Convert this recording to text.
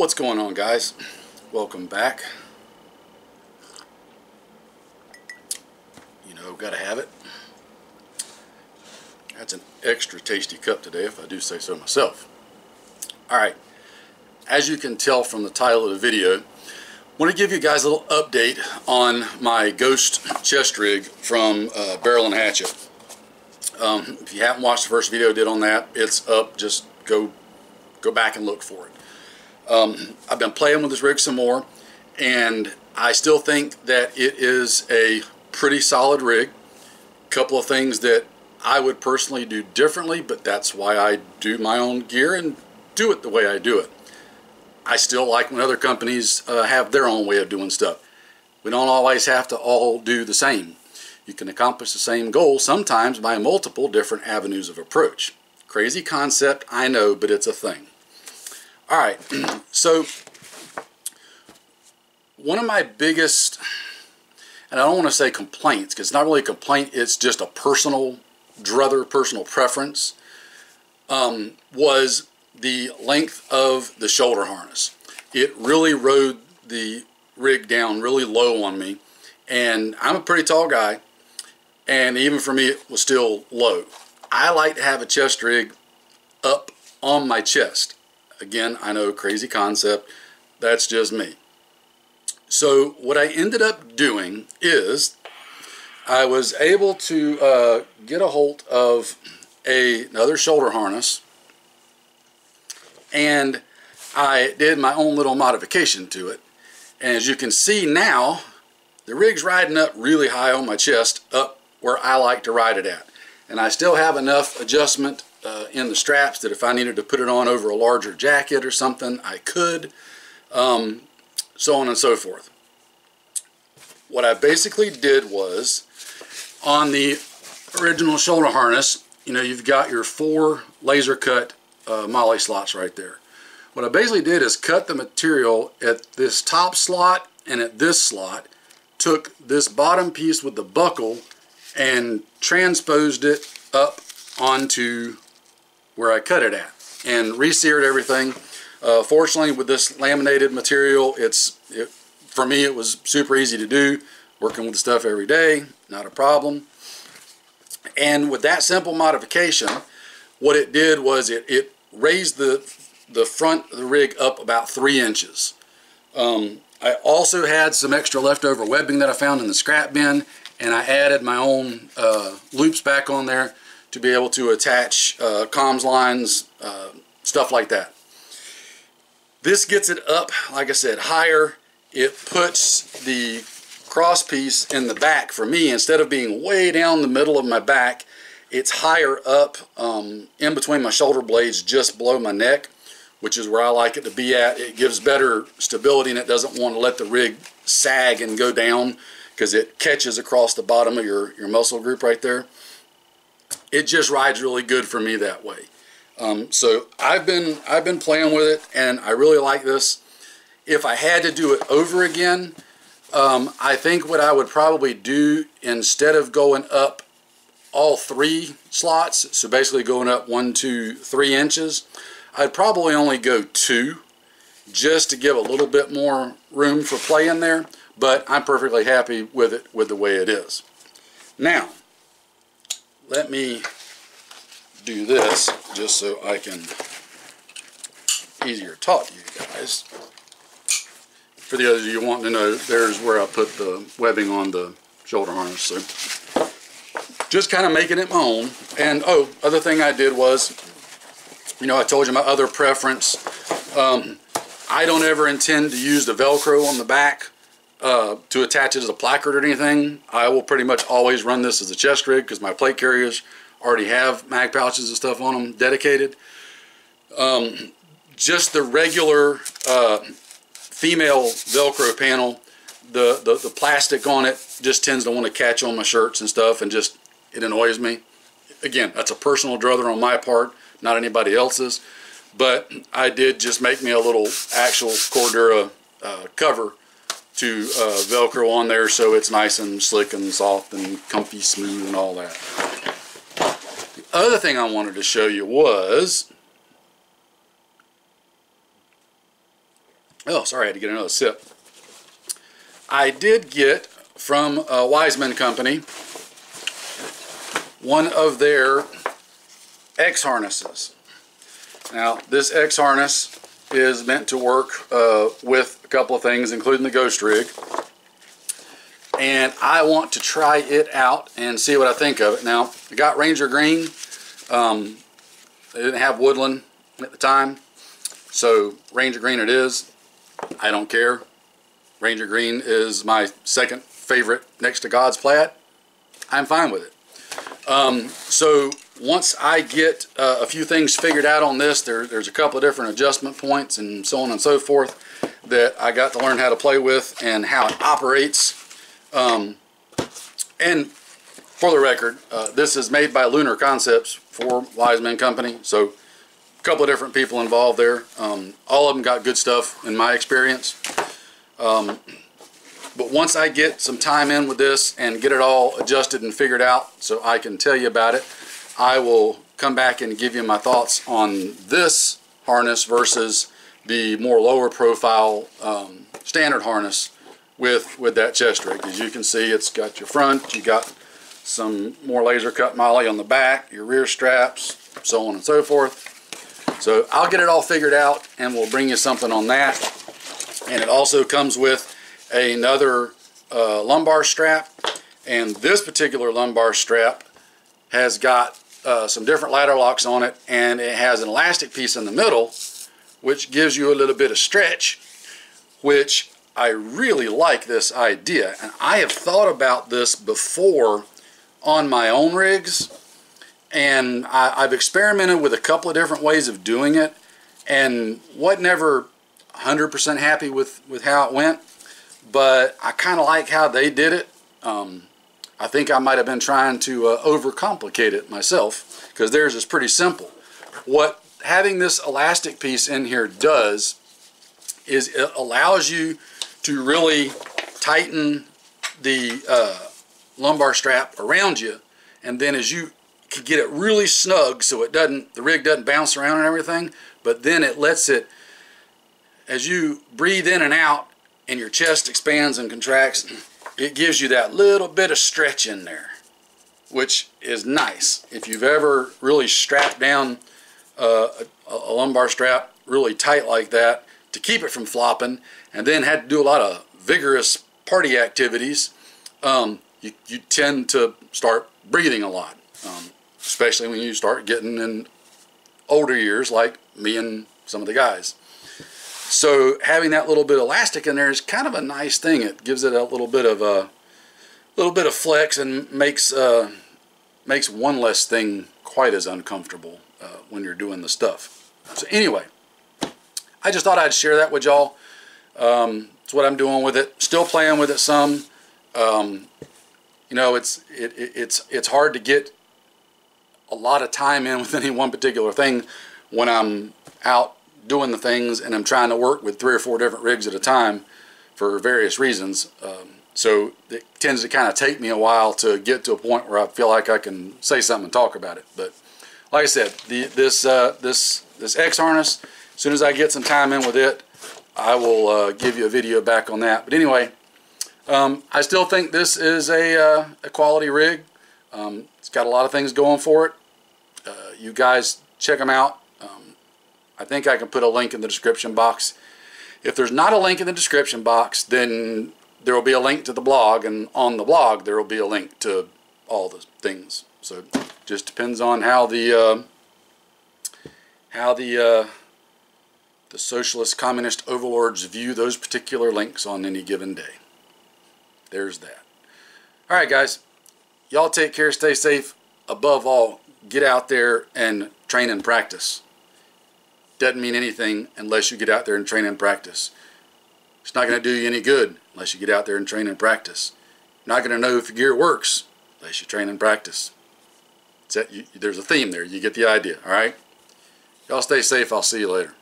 What's going on, guys? Welcome back. You know, gotta have it. That's an extra tasty cup today, if I do say so myself. Alright, as you can tell from the title of the video, I want to give you guys a little update on my Ghost chest rig from Barrel and Hatchet. If you haven't watched the first video I did on that, it's up. Just go back and look for it. I've been playing with this rig some more, and I still think that it is a pretty solid rig. Couple of things that I would personally do differently, but that's why I do my own gear and do it the way I do it. I still like when other companies have their own way of doing stuff. We don't always have to all do the same. You can accomplish the same goal sometimes by multiple different avenues of approach. Crazy concept, I know, but it's a thing. Alright, so one of my biggest, and I don't want to say complaints, because it's not really a complaint, it's just a personal preference, was the length of the shoulder harness. It really rode the rig down really low on me, and I'm a pretty tall guy, and even for me it was still low. I like to have a chest rig up on my chest. Again, I know, crazy concept, that's just me. So what I ended up doing is I was able to get a hold of another shoulder harness, and I did my own little modification to it. And as you can see now, the rig's riding up really high on my chest, up where I like to ride it at. And I still have enough adjustment in the straps that if I needed to put it on over a larger jacket or something, I could, so on and so forth. What I basically did was, on the original shoulder harness, you know, you've got your 4 laser cut MOLLE slots right there. What I basically did is cut the material at this top slot and at this slot, took this bottom piece with the buckle and transposed it up onto where I cut it at, and re-seared everything. Fortunately, with this laminated material, for me it was super easy to do. Working with the stuff every day, not a problem. And with that simple modification, what it did was it raised the front of the rig up about 3 inches. I also had some extra leftover webbing that I found in the scrap bin, and I added my own loops back on there to be able to attach comms lines, stuff like that. This gets it up, like I said, higher. It puts the cross piece in the back for me. Instead of being way down the middle of my back, it's higher up in between my shoulder blades, just below my neck, which is where I like it to be at. It gives better stability, and it doesn't want to let the rig sag and go down, because it catches across the bottom of your muscle group right there. It just rides really good for me that way. So I've been playing with it, and I really like this. If I had to do it over again, I think what I would probably do, instead of going up all 3 slots, so basically going up 1, 2, 3 inches, I'd probably only go 2, just to give a little bit more room for play in there. But I'm perfectly happy with it, with the way it is. Now, let me do this just so I can easier talk to you guys. For the others of you wanting to know, there's where I put the webbing on the shoulder harness. So just kind of making it my own. And oh, other thing I did was, you know, I told you my other preference. I don't ever intend to use the Velcro on the back to attach it as a placard or anything. I will pretty much always run this as a chest rig, because my plate carriers already have mag pouches and stuff on them dedicated. Just the regular female Velcro panel, the plastic on it just tends to want to catch on my shirts and stuff, and just, it annoys me. Again, that's a personal druther on my part, not anybody else's. But I did just make me a little actual Cordura cover to Velcro on there, so it's nice and slick and soft and comfy, smooth, and all that. The other thing I wanted to show you was Oh, sorry, I had to get another sip. I did get from Wiseman Company one of their X harnesses. Now, this X harness is meant to work with a couple of things, including the Ghost rig. And I want to try it out and see what I think of it. Now, I got Ranger Green. They didn't have Woodland at the time, so Ranger Green it is. I don't care. Ranger Green is my second favorite next to God's Plaid. I'm fine with it. So once I get a few things figured out on this, there's a couple of different adjustment points and so on and so forth that I got to learn how to play with and how it operates. And for the record, this is made by Lunar Concepts for Wiseman Company, so a couple of different people involved there. All of them got good stuff in my experience. But once I get some time in with this and get it all adjusted and figured out so I can tell you about it, I will come back and give you my thoughts on this harness versus the more lower profile standard harness with that chest rig. As you can see, it's got your front, you got some more laser cut molly on the back, your rear straps, so on and so forth. So I'll get it all figured out and we'll bring you something on that. And it also comes with another lumbar strap, and this particular lumbar strap has got some different ladder locks on it, and it has an elastic piece in the middle which gives you a little bit of stretch, which I really like this idea. And I have thought about this before on my own rigs, and I've experimented with a couple of different ways of doing it and wasn't never 100% happy with how it went, but I kind of like how they did it. I think I might have been trying to overcomplicate it myself, because theirs is pretty simple. What having this elastic piece in here does is it allows you to really tighten the lumbar strap around you, and then as you can get it really snug so it doesn't, the rig doesn't bounce around and everything, but then it lets it, as you breathe in and out and your chest expands and contracts, it gives you that little bit of stretch in there, which is nice. If you've ever really strapped down a lumbar strap really tight like that to keep it from flopping, and then had to do a lot of vigorous party activities, you tend to start breathing a lot, especially when you start getting in older years like me and some of the guys. So having that little bit of elastic in there is kind of a nice thing. It gives it a little bit of flex and makes one less thing quite as uncomfortable when you're doing the stuff. So anyway, I just thought I'd share that with y'all. It's what I'm doing with it. Still playing with it some. You know, it's hard to get a lot of time in with any one particular thing when I'm out doing the things and I'm trying to work with 3 or 4 different rigs at a time for various reasons. So it tends to kind of take me a while to get to a point where I feel like I can say something and talk about it. But like I said, this X harness, as soon as I get some time in with it, I will give you a video back on that. But anyway, I still think this is a quality rig. It's got a lot of things going for it. You guys check them out. I think I can put a link in the description box. If there's not a link in the description box, then there will be a link to the blog, and on the blog there will be a link to all the things. So it just depends on how the socialist communist overlords view those particular links on any given day. There's that. Alright guys, y'all take care, stay safe. Above all, get out there and train and practice. Doesn't mean anything unless you get out there and train and practice. It's not going to do you any good unless you get out there and train and practice. You're not going to know if your gear works unless you train and practice. There's a theme there. You get the idea, alright? Y'all stay safe. I'll see you later.